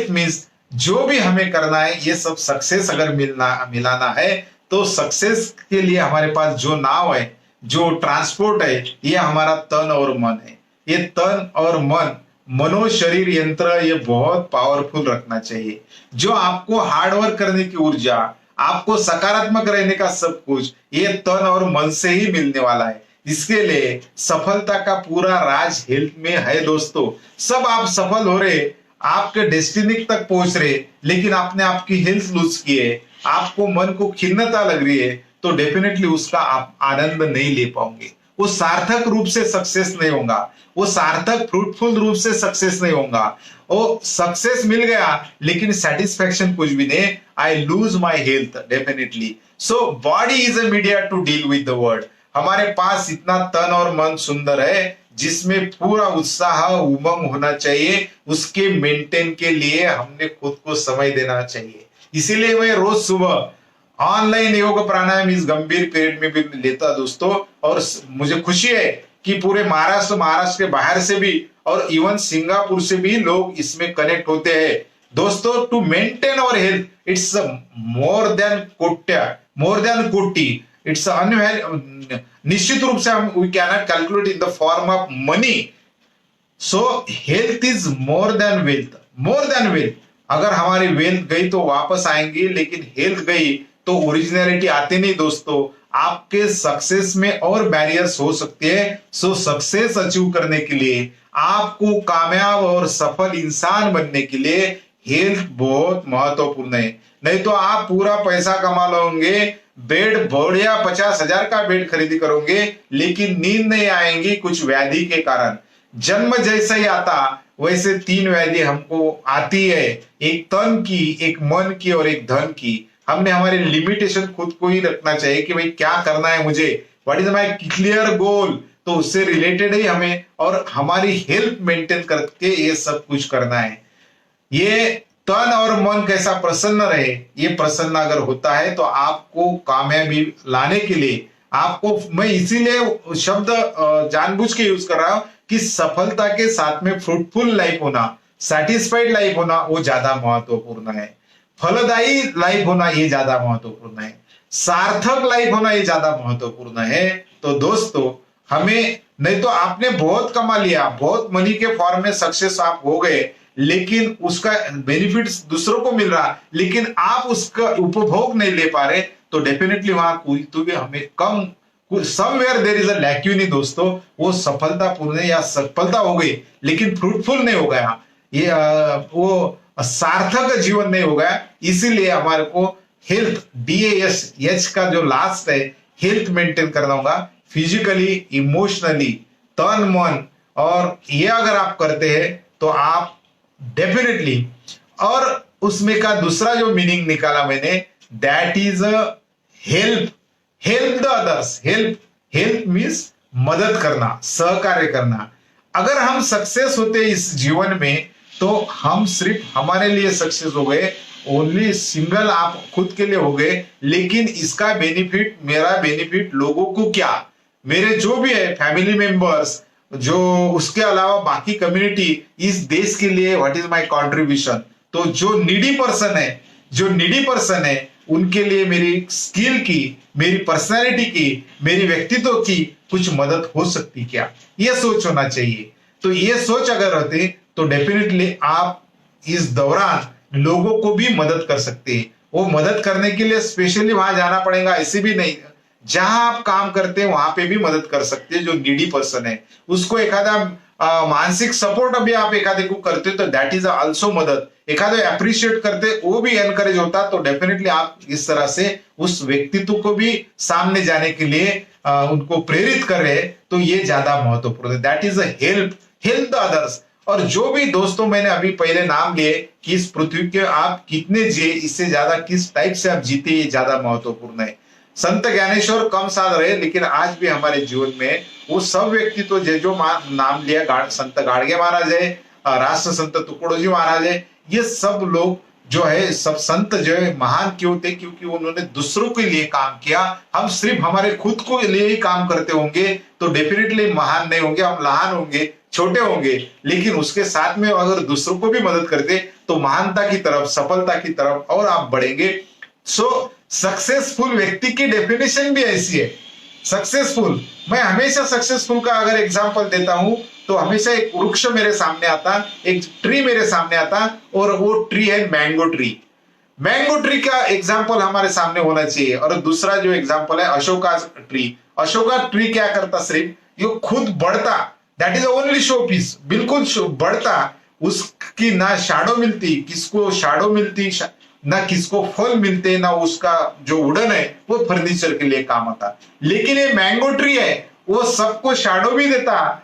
means जो भी हमें करना है, ये सब सक्सेस अगर मिलाना है तो सक्सेस के लिए हमारे पास जो नाव है, जो ट्रांसपोर्ट है, ये हमारा तन और मन है। ये तन और मन, मनो शरीर यंत्र, ये बहुत पावरफुल रखना चाहिए। जो आपको हार्डवर्क करने की ऊर्जा, आपको सकारात्मक रहने का सब कुछ, ये तन और मन से ही मिलने वाला है। इसके लिए सफलता का पूरा राज हेल्थ में है दोस्तों। सब आप सफल हो रहे, आपके डेस्टिनी तक पहुंच रहे, लेकिन आपने आपकी हेल्थ लूज की है, आपको मन को खिन्नता लग रही है, तो डेफिनेटली उसका आप आनंद नहीं ले पाओगे, वो सार्थक रूप से सक्सेस नहीं होगा, वो सार्थक फ्रूटफुल रूप से सक्सेस नहीं होगा। वो सक्सेस मिल गया लेकिन सेटिस्फैक्शन कुछ भी नहीं। I lose my health definitely. So body is a media to deal with the world. हमारे पास इतना तन और मन सुंदर है जिसमें पूरा उत्साह उमंग होना चाहिए, उसके मेंटेन के लिए हमने खुद को समय देना चाहिए। इसीलिए मैं रोज सुबह ऑनलाइन योग प्राणायाम इस गंभीर पीरियड में भी लेता दोस्तों, और मुझे खुशी है कि पूरे महाराष्ट्र के बाहर से भी और इवन सिंगापुर से भी लोग इसमें कनेक्ट होते हैं दोस्तों। To maintain our health it's more than कोटी, इट्स निश्चित रूप से हम we cannot calculate in the form of money. So health is more than wealth. अगर हमारी वेल्थ गई तो वापस आएंगी, लेकिन हेल्थ गई तो ओरिजिनलिटी आती नहीं दोस्तों। आपके सक्सेस में और बैरियर्स हो सकते हैं। सो सक्सेस अचीव करने के लिए, आपको कामयाब और सफल इंसान बनने के लिए हेल्थ बहुत महत्वपूर्ण है। नहीं तो आप पूरा पैसा कमा लोगे, बेड बढ़िया 50,000 का बेड खरीदी करोगे, लेकिन नींद नहीं आएंगी कुछ व्याधि के कारण। जन्म जैसा ही आता वैसे 3 व्याधि हमको आती है, एक तन की, एक मन की और एक धन की। हमने हमारे लिमिटेशन खुद को ही रखना चाहिए कि भाई क्या करना है मुझे, what is my clear goal, तो उससे रिलेटेड ही हमें और हमारी हेल्थ मेंटेन करके ये सब कुछ करना है। ये तन और मन कैसा प्रसन्न रहे, ये प्रसन्न अगर होता है तो आपको कामयाबी लाने के लिए आपको, मैं इसीलिए शब्द जानबूझ के यूज कर रहा हूं कि सफलता के साथ में फ्रूटफुल लाइफ होना, सेटिस्फाइड लाइफ होना वो ज्यादा महत्वपूर्ण है। फलदायी लाइफ होना ये ज्यादा महत्वपूर्ण है, सार्थक लाइफ होना ये ज्यादा महत्वपूर्ण है। तो दोस्तों हमें, नहीं तो आपने बहुत कमा लिया, बहुत मनी के फॉर्म में सक्सेस आप हो गए, लेकिन उसका बेनिफिट्स दूसरों को मिल रहा, लेकिन आप उसका उपभोग नहीं ले पा रहे, तो डेफिनेटली वहां कोई तो भी हमें कम, समवेयर देयर इज अ लैक्यूनी दोस्तों। वो सफलतापूर्ण या सफलता हो गई लेकिन फ्रूटफुल नहीं हो गया, ये वो सार्थक जीवन नहीं हो गया। इसीलिए हमारे को हेल्थ, DASH का जो लास्ट है, हेल्थ मेंटेन करना होगा, फिजिकली, इमोशनली, तन मन, और ये अगर आप करते हैं तो आप डेफिनेटली, और उसमें का दूसरा जो मीनिंग निकाला मैंने, that is help the others. Help means मदद करना, सहकार्य करना। अगर हम सक्सेस होते इस जीवन में तो हम सिर्फ हमारे लिए सक्सेस हो गए, ओनली सिंगल आप खुद के लिए हो गए, लेकिन इसका बेनिफिट, मेरा बेनिफिट लोगों को क्या, मेरे जो भी है फैमिली मेंबर्स, जो उसके अलावा बाकी कम्युनिटी, इस देश के लिए व्हाट इज माय कंट्रीब्यूशन। तो जो नीडी पर्सन है उनके लिए मेरी स्किल की, मेरी पर्सनालिटी की, मेरी व्यक्तित्व की कुछ मदद हो सकती क्या, ये सोच होना चाहिए। तो ये सोच अगर रहती तो डेफिनेटली आप इस दौरान लोगों को भी मदद कर सकते हैं। वो मदद करने के लिए स्पेशली वहां जाना पड़ेगा ऐसे भी नहीं, जहां आप काम करते हैं वहां पे भी मदद कर सकते हैं। जो नीडी पर्सन है उसको एखादा मानसिक सपोर्ट अभी आप एखादे को करते हो तो दैट इज आल्सो मदद। एखादे अप्रिशिएट करते वो भी एनकरेज होता, तो डेफिनेटली आप इस तरह से उस व्यक्तित्व को भी सामने जाने के लिए उनको प्रेरित कर रहे हैं, तो ये ज्यादा महत्वपूर्ण है। That is help the others. और जो भी दोस्तों मैंने अभी पहले नाम लिए कि इस पृथ्वी के आप कितने जिए, इससे ज्यादा किस टाइप से आप जीते, ये ज्यादा महत्वपूर्ण है। संत ज्ञानेश्वर कम साल रहे, लेकिन आज भी हमारे जीवन में वो सब व्यक्ति तो जो नाम लिया, संत गाड़गे महाराज है, राष्ट्र संत तुकडोजी महाराज है, ये सब लोग जो है, सब संत जो है महान क्यों थे, क्योंकि उन्होंने दूसरों के लिए काम किया। हम सिर्फ हमारे खुद को लिए ही काम करते होंगे तो डेफिनेटली महान नहीं होंगे, हम लहान होंगे, छोटे होंगे, लेकिन उसके साथ में अगर दूसरों को भी मदद करते तो महानता की तरफ, सफलता की तरफ और आप बढ़ेंगे। सो सक्सेसफुल व्यक्ति की डेफिनेशन भी ऐसी है। सक्सेसफुल, मैं हमेशा सक्सेसफुल का अगर एग्जांपल देता हूं तो हमेशा एक वृक्ष मेरे सामने आता, एक ट्री मेरे सामने आता, और वो ट्री है मैंगो ट्री। मैंगो ट्री का एग्जांपल हमारे सामने होना चाहिए। और दूसरा जो एग्जांपल है अशोका ट्री। अशोका ट्री क्या करता, सिर्फ ये खुद बढ़ता, that is only show piece, बिल्कुल बढ़ता, उसकी ना शैडो मिलती, किसको शैडो मिलती, ना किसको फल मिलते, ना उसका जो वुडन है वो फर्नीचर के लिए काम आता। लेकिन ये मैंगो ट्री है, वो सबको शैडो भी देता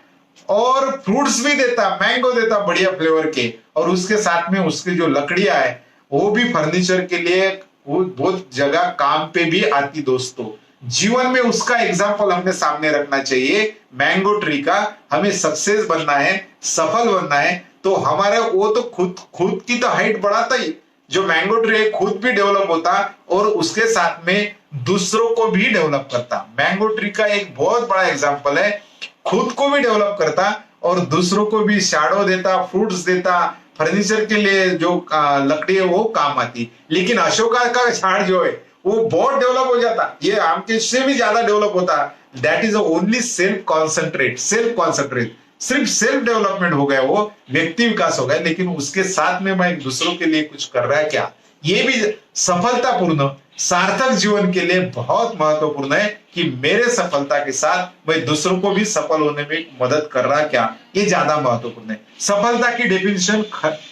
और फ्रूट्स भी देता, मैंगो देता बढ़िया फ्लेवर के, और उसके साथ में उसकी जो लकड़ियां है वो भी फर्नीचर के लिए वो बहुत जगह काम पे भी आती। दोस्तों जीवन में उसका एग्जाम्पल हमने सामने रखना चाहिए, मैंगो ट्री का। हमें सक्सेस बनना है, सफल बनना है, तो हमारे वो तो खुद खुद की तो हाइट बढ़ाता ही, जो मैंगो ट्री है खुद भी डेवलप होता और उसके साथ में दूसरों को भी डेवलप करता। मैंगो ट्री का एक बहुत बड़ा एग्जाम्पल है, खुद को भी डेवलप करता और दूसरों को भी शैडो देता, फ्रूट्स देता, फर्नीचर के लिए जो लकड़ी है वो काम आती। लेकिन अशोका का झाड़ जो है वो बहुत डेवलप हो जाता, ये आम के से भी ज्यादा डेवलप होता। That is only self concentrate, सिर्फ सेल्फ डेवलपमेंट हो गया, वो व्यक्ति विकास हो गया। लेकिन उसके साथ में मैं दूसरों के लिए कुछ कर रहा है क्या, ये भी सफलतापूर्ण सार्थक जीवन के लिए बहुत महत्वपूर्ण है कि मेरे सफलता के साथ मैं दूसरों को भी सफल होने में मदद कर रहा क्या, ये ज्यादा महत्वपूर्ण है। सफलता की डेफिनेशन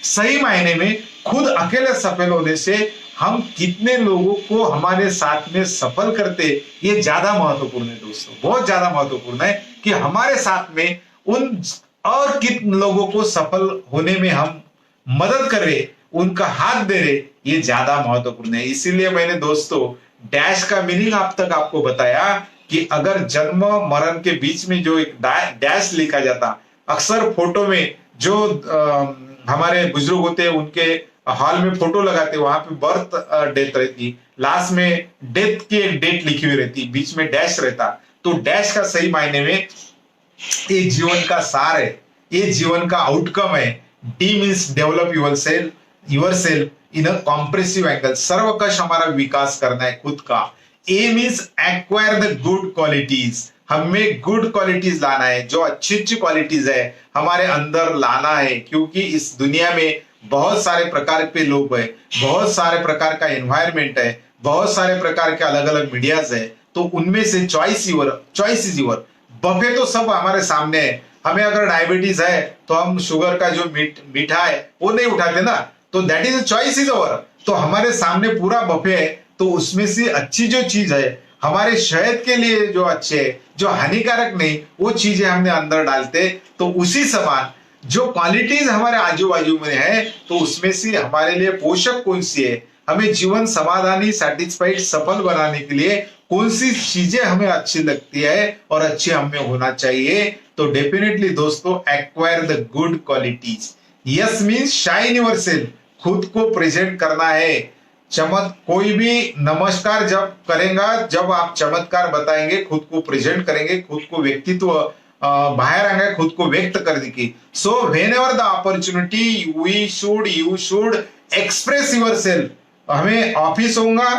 सही मायने में खुद अकेले सफल होने से हम कितने लोगों को हमारे साथ में सफल करते, ये ज्यादा महत्वपूर्ण है दोस्तों, बहुत ज्यादा महत्वपूर्ण है कि हमारे साथ में उन और कितने लोगों को सफल होने में हम मदद कर रहे, उनका हाथ दे रहे, ये ज्यादा महत्वपूर्ण है। इसीलिए मैंने दोस्तों डैश का मीनिंग अब तक आपको बताया कि अगर जन्म मरण के बीच में जो एक डैश लिखा जाता, अक्सर फोटो में जो हमारे बुजुर्ग होते हैं उनके हॉल में फोटो लगाते, वहां पे बर्थ डेथ रहती, लास्ट में डेथ की एक डेट लिखी हुई रहती, बीच में डैश रहता। तो डैश का सही मायने में ये जीवन का सार है, ये जीवन का आउटकम है। D means develop yourself in a comprehensive angle, सर्वकश हमारा विकास करना है खुद का। A means acquire the good qualities, हमें गुड क्वालिटीज लाना है, जो अच्छी अच्छी क्वालिटीज है हमारे अंदर लाना है, क्योंकि इस दुनिया में बहुत सारे प्रकार के लोग हैं, बहुत सारे प्रकार का एनवायरमेंट है, बहुत सारे प्रकार के अलग अलग मीडियाज है, तो उनमें से चॉइस इज योर। बफे तो सब हमारे सामने है, हमें अगर डायबिटीज है तो हम शुगर का जो मीठा है वो नहीं उठाते ना, तो that is choice is over. तो हमारे सामने पूरा बफे है, तो उसमें से अच्छी जो चीज है हमारे शहद के लिए जो अच्छे है, जो हानिकारक नहीं, वो चीजें हमने अंदर डालते, तो उसी समान जो क्वालिटीज हमारे आजू बाजू में है, तो उसमें से हमारे लिए पोषक कौन सी है, हमें जीवन समाधानी सेटिस्फाइड सफल बनाने के लिए कौन सी चीजें हमें अच्छी लगती है और अच्छी हमें होना चाहिए। तो डेफिनेटली दोस्तों acquire the good qualities. Yes means shine yourself, खुद को प्रेजेंट करना है। कोई भी नमस्कार जब करेगा, जब आप चमत्कार बताएंगे, खुद को प्रेजेंट करेंगे, खुद को व्यक्तित्व बाहर आएंगे, खुद को व्यक्त करने की। So when ever the opportunity you should express yourself. हमें ऑफिस होगा,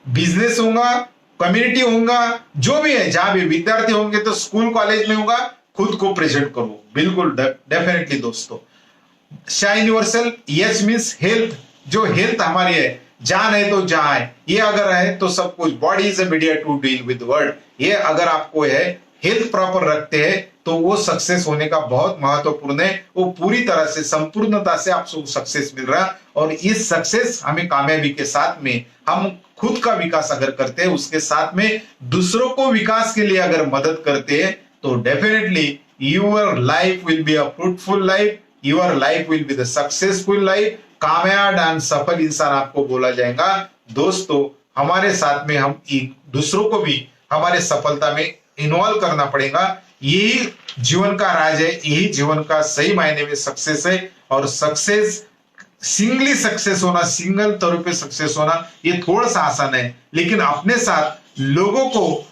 बिजनेस होगा, कम्युनिटी होगा, जो भी है, जहां भी विद्यार्थी होंगे तो स्कूल कॉलेज में होगा, खुद को प्रेजेंट करो, बिल्कुल डेफिनेटली दोस्तों। Shine yourself, yes means health, जो हेल्थ हमारी है, जान है तो जहां है, ये अगर है तो सब कुछ। Body is a media to deal with world, ये अगर आपको है, हेल्थ प्रॉपर रखते हैं, तो वो सक्सेस होने का बहुत महत्वपूर्ण है। वो पूरी तरह से संपूर्णता से आपको सक्सेस मिल रहा है, और इस सक्सेस हमें कामयाबी के साथ में हम खुद का विकास अगर करते हैं, उसके साथ में दूसरों को विकास के लिए अगर मदद करते हैं, तो definitely your life will be a fruitful life, your life will be the successful life. कामयाब एंड सफल इंसान आपको बोला जाएगा। दोस्तों हमारे साथ में हम दूसरों को भी हमारे सफलता में इन्वॉल्व करना पड़ेगा। यही जीवन का राज है, यही जीवन का सही मायने में सक्सेस है। और सक्सेस, सिंगली सक्सेस होना, सिंगल तौर पे सक्सेस होना, ये थोड़ा सा आसान है, लेकिन अपने साथ लोगों को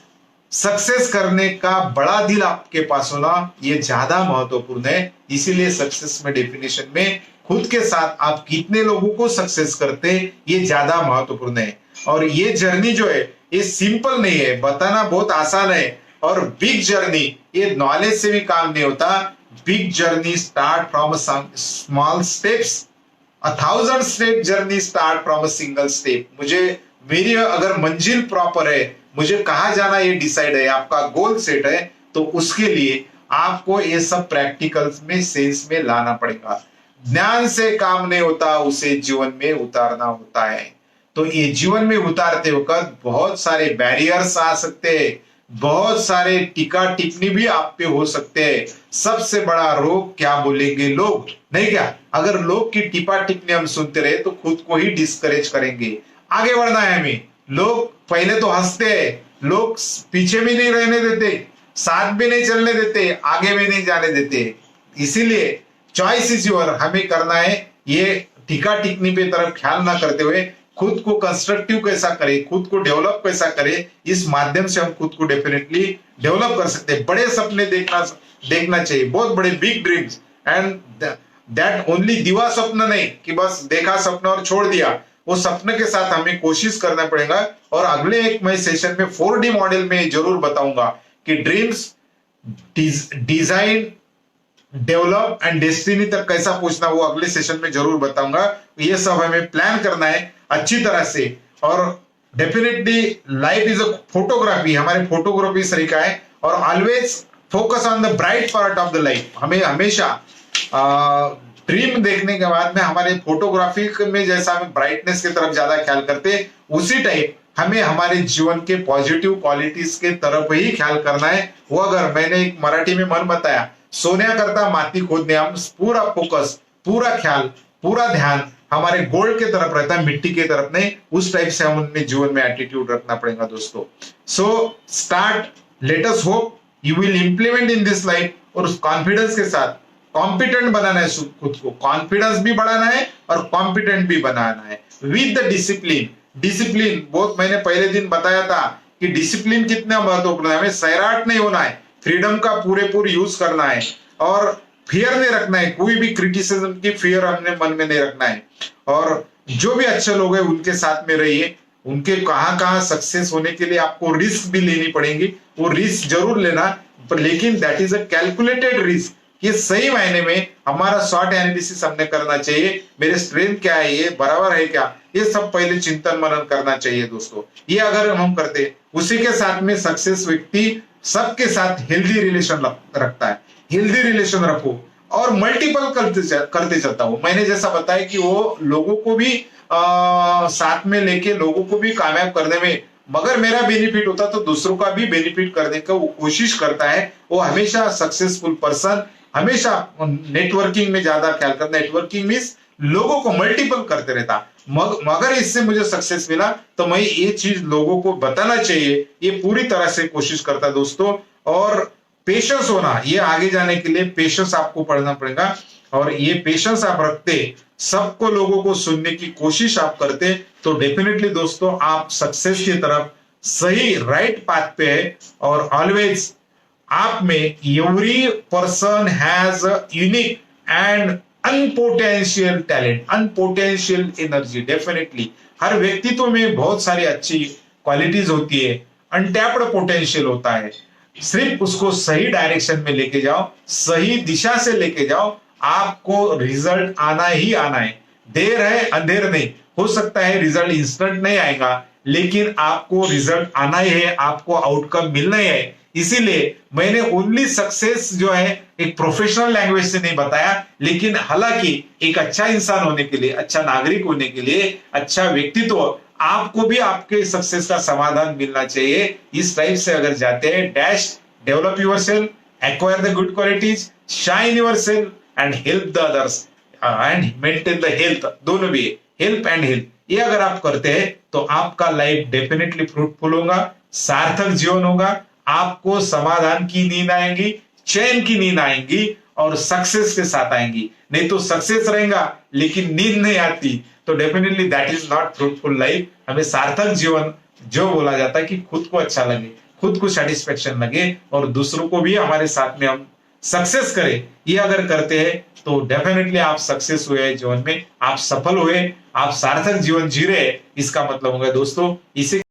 सक्सेस करने का बड़ा दिल आपके पास होना, ये ज्यादा महत्वपूर्ण है। इसीलिए सक्सेस में डेफिनेशन में खुद के साथ आप कितने लोगों को सक्सेस करते, ये ज्यादा महत्वपूर्ण है। और ये जर्नी जो है ये सिंपल नहीं है, बताना बहुत आसान है। और बिग जर्नी, ये नॉलेज से भी काम नहीं होता। Big journey start from small steps, 1000 step journey start from a single step. मेरी अगर मंजिल प्रॉपर है, मुझे कहां जाना ये डिसाइड है, आपका गोल सेट है, तो उसके लिए आपको ये सब प्रैक्टिकल्स में, सेंस में लाना पड़ेगा। ज्ञान से काम नहीं होता, उसे जीवन में उतारना होता है। तो ये जीवन में उतारते वक्त बहुत सारे बैरियर्स आ सकते हैं, बहुत सारे टीका टिप्पणी भी आप पे हो सकते हैं। सबसे बड़ा रोग क्या बोलेंगे लोग, नहीं क्या? अगर लोग की टिपा टिप्पणी हम सुनते रहे तो खुद को ही डिस्करेज करेंगे। आगे बढ़ना है हमें। लोग पहले तो हंसते हैं, लोग पीछे भी नहीं रहने देते, साथ भी नहीं चलने देते, आगे भी नहीं जाने देते। इसीलिए चॉइस इज योर, हमें करना है ये टीका टिप्पणी पे तरफ ख्याल ना करते हुए खुद को कंस्ट्रक्टिव कैसा करे, खुद को डेवलप कैसा करे, इस माध्यम से हम खुद को डेफिनेटली डेवलप कर सकते हैं। बड़े सपने देखना चाहिए, बहुत बड़े big dreams, and that only दिवा स्वप्न नहीं कि बस देखा सपना और छोड़ दिया। वो सपने के साथ हमें कोशिश करना पड़ेगा। और अगले एक मैं सेशन में 4D मॉडल में जरूर बताऊंगा कि dreams, design, develop and destiny तक कैसा पहुंचना, वो अगले सेशन में जरूर बताऊंगा। ये सब हमें प्लान करना है अच्छी तरह से। और definitely life is a photography, हमारे फोटोग्राफी तरीका है। और always focus on the bright part of the life. हमें हमेशा ड्रीम देखने के बाद में हमारे फोटोग्राफी में जैसा हम ब्राइटनेस की तरफ ज्यादा ख्याल करते, उसी टाइप हमें हमारे जीवन के पॉजिटिव क्वालिटीज के तरफ ही ख्याल करना है। वो अगर मैंने एक मराठी में मन बताया, सोन्या करता माती खोदने, हम पूरा फोकस, पूरा ख्याल, पूरा ध्यान हमारे गोल्ड के तरफ रहता है, मिट्टी की तरफ नहीं। उस टाइप से हम अपने जीवन में एटीट्यूड रखना पड़ेगा दोस्तों। So start, let us hope you will implement in this life. और उस कॉन्फिडेंस के साथ कॉम्पिटेंट बनाना है खुद को, कॉन्फिडेंस भी बढ़ाना है और कॉम्पिटेंट भी बनाना है विद द डिसिप्लिन। डिसिप्लिन बहुत मैंने पहले दिन बताया था कि डिसिप्लिन कितना महत्वपूर्ण है। हमें सैराट नहीं होना है, फ्रीडम का पूरे यूज करना है और फियर नहीं रखना है, कोई भी क्रिटिसिज्म की फियर हमने मन में नहीं रखना है। और जो भी अच्छे लोग हैं उनके साथ में रहिए, उनके कहां सक्सेस होने के लिए आपको रिस्क भी लेनी पड़ेगी, वो रिस्क जरूर लेना, पर लेकिन that is a calculated risk. ये सही मायने में हमारा शॉर्ट एनालिसिस हमने करना चाहिए, मेरे स्ट्रेंथ क्या है, ये बराबर है क्या, ये सब पहले चिंतन मनन करना चाहिए दोस्तों। ये अगर हम करते, उसी के साथ में सक्सेस व्यक्ति सबके साथ हेल्दी रिलेशन रखता है। हेल्दी रिलेशन रखो और मल्टीपल करते चलता हूं। मैंने जैसा बताया कि वो लोगों को भी साथ में लेके लोगों को भी कामयाब करने में, मगर मेरा बेनिफिट होता तो दूसरों का भी बेनिफिट करने का वो कोशिश करता है। वो हमेशा सक्सेसफुल पर्सन, हमेशा नेटवर्किंग में ज्यादा ख्याल करता। नेटवर्किंग मीन्स लोगों को मल्टीपल करते रहता। मगर इससे मुझे सक्सेस मिला तो मैं ये चीज लोगों को बताना चाहिए, ये पूरी तरह से कोशिश करता दोस्तों। और पेशेंस होना, ये आगे जाने के लिए पेशेंस आपको पढ़ना पड़ेगा। और ये पेशेंस आप रखते, सबको लोगों को सुनने की कोशिश आप करते, तो डेफिनेटली दोस्तों आप सक्सेस की तरफ सही राइट पाथ पे है। और ऑलवेज आप में every person has a unique and unpotential talent, unpotential energy. Definitely हर व्यक्तित्व में बहुत सारी अच्छी क्वालिटीज होती है, अनटैप्ड पोटेंशियल होता है। सिर्फ उसको सही डायरेक्शन में लेके जाओ, सही दिशा से लेके जाओ, आपको रिजल्ट आना ही आना है। देर है अंधेर नहीं, हो सकता है रिजल्ट इंस्टेंट नहीं आएगा, लेकिन आपको रिजल्ट आना ही है, आपको आउटकम मिलना ही है। इसीलिए मैंने ओनली सक्सेस जो है एक प्रोफेशनल लैंग्वेज से नहीं बताया, लेकिन हालांकि एक अच्छा इंसान होने के लिए, अच्छा नागरिक होने के लिए, अच्छा व्यक्तित्व, आपको भी आपके सक्सेस का समाधान मिलना चाहिए। इस टाइप से अगर जाते हैं, dash develop yourself, acquire the good qualities, shine yourself and help the others and maintain the health, दोनों भी हेल्प एंड हेल्थ, ये अगर आप करते हैं तो आपका लाइफ डेफिनेटली फ्रूटफुल होगा, सार्थक जीवन होगा। आपको समाधान की नींद आएंगी, चैन की नींद आएंगी और सक्सेस के साथ आएंगी। नहीं तो सक्सेस रहेगा लेकिन नींद नहीं आती, तो definitely that is not fruitful life. हमें सार्थक जीवन जो बोला जाता है कि खुद को अच्छा लगे, खुद को सेटिस्फेक्शन लगे और दूसरों को भी हमारे साथ में हम सक्सेस करें, ये अगर करते हैं तो डेफिनेटली आप सक्सेस हुए जीवन में, आप सफल हुए, आप सार्थक जीवन जी रहे, इसका मतलब होगा दोस्तों। इसे